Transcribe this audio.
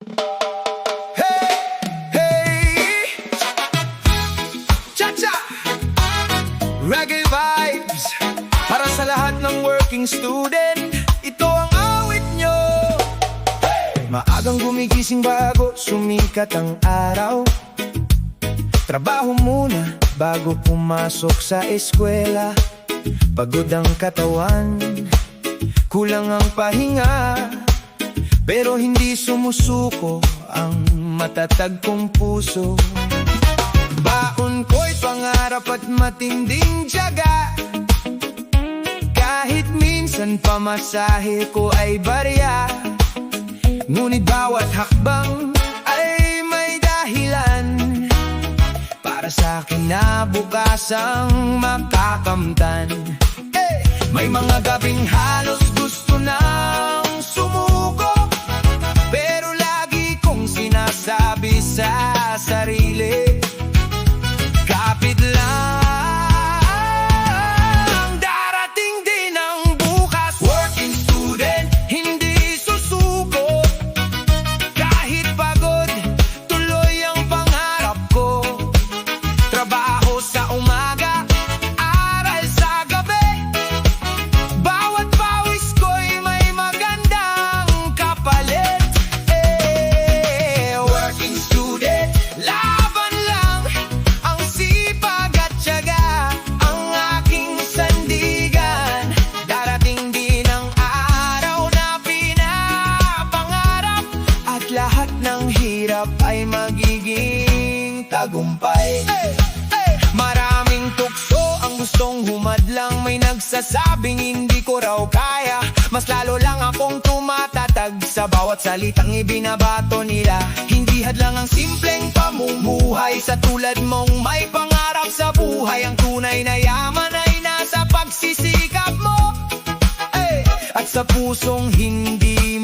Hey, hey, cha-cha, reggae vibes para sa lahat ng working student. Ito ang awit nyo. Maagang gumigising bago sumikat ang araw. Trabaho muna bago pumasok sa eskwela. Pagod ang katawan, kulang ang pahinga, pero hindi sumusuko ang matatag kong puso. Baon ko'y pangarap at matinding tiyaga. Kahit minsan pamasahe ko ay barya, ngunit bawat hakbang ay may dahilan para sa akin na bukasang makakamtan. May mga gabing halos gusto nang sumuko, pero lagi kong sinasabi sa sarili, kapit lang, darating din ang bukas. Working student, hindi susuko. Kahit pagod, tuloy ang pangarap ko. Trabaho sa umaga, aral sa gabi. Bawat pawis ko'y may magandang kapalit. Working student, laban lang, ang sipag at tiyaga ang aking sandigan. Darating din ang araw na pinapangarap, at lahat ng hirap ay magiging tagumpay. Maraming tukso ang gustong humadlang, may nagsasabing hindi ko raw kaya. Mas lalo lang akong tumatatag sa bawat salitang ibinabato nila. Hindi hadlang ang simpleng pamumuhay, sa tulad mong may pangarap sa buhay. Ang tunay na yaman ay nasa pagsisikap mo, at sa pusong hindi